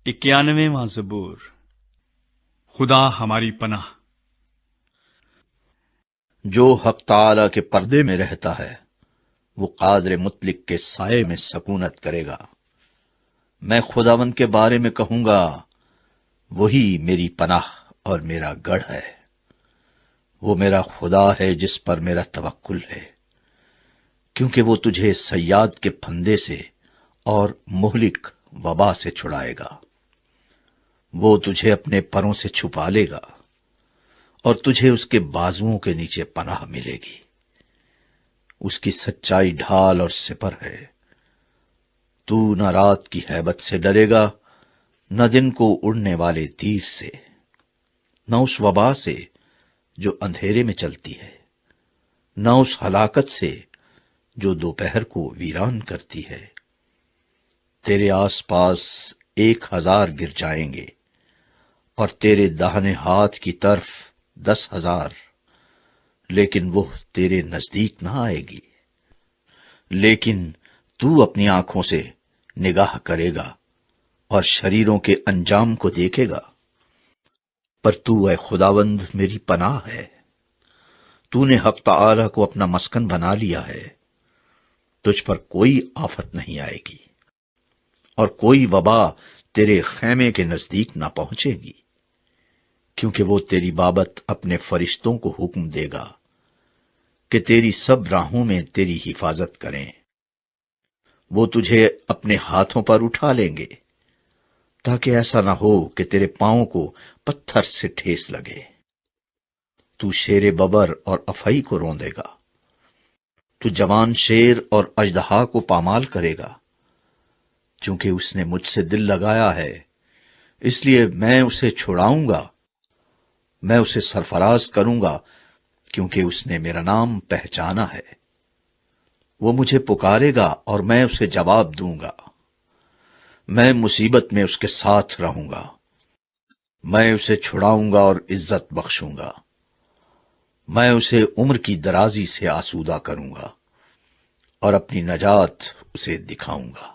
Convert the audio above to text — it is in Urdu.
91واں زبور۔ خدا ہماری پناہ۔ جو حق تعالی کے پردے میں رہتا ہے وہ قادر مطلق کے سائے میں سکونت کرے گا۔ میں خداوند کے بارے میں کہوں گا، وہی میری پناہ اور میرا گڑھ ہے۔ وہ میرا خدا ہے جس پر میرا توکل ہے، کیونکہ وہ تجھے صیاد کے پھندے سے اور مہلک وبا سے چھڑائے گا۔ وہ تجھے اپنے پروں سے چھپا لے گا اور تجھے اس کے بازوؤں کے نیچے پناہ ملے گی۔ اس کی سچائی ڈھال اور سپر ہے۔ تو نہ رات کی ہیبت سے ڈرے گا، نہ دن کو اڑنے والے تیر سے، نہ اس وبا سے جو اندھیرے میں چلتی ہے، نہ اس ہلاکت سے جو دوپہر کو ویران کرتی ہے۔ تیرے آس پاس 1000 گر جائیں گے اور تیرے داہنے ہاتھ کی طرف 10,000، لیکن وہ تیرے نزدیک نہ آئے گی۔ لیکن تو اپنی آنکھوں سے نگاہ کرے گا اور شریروں کے انجام کو دیکھے گا۔ پر تو اے خداوند میری پناہ ہے، تو نے حق تعالی کو اپنا مسکن بنا لیا ہے۔ تجھ پر کوئی آفت نہیں آئے گی اور کوئی وبا تیرے خیمے کے نزدیک نہ پہنچے گی، کیونکہ وہ تیری بابت اپنے فرشتوں کو حکم دے گا کہ تیری سب راہوں میں تیری حفاظت کریں۔ وہ تجھے اپنے ہاتھوں پر اٹھا لیں گے، تاکہ ایسا نہ ہو کہ تیرے پاؤں کو پتھر سے ٹھیس لگے۔ تو شیر ببر اور افعی کو روندے گا، تو جوان شیر اور اژدہا کو پامال کرے گا۔ چونکہ اس نے مجھ سے دل لگایا ہے، اس لیے میں اسے چھڑاؤں گا۔ میں اسے سرفراز کروں گا، کیونکہ اس نے میرا نام پہچانا ہے۔ وہ مجھے پکارے گا اور میں اسے جواب دوں گا۔ میں مصیبت میں اس کے ساتھ رہوں گا۔ میں اسے چھڑاؤں گا اور عزت بخشوں گا۔ میں اسے عمر کی درازی سے آسودہ کروں گا اور اپنی نجات اسے دکھاؤں گا۔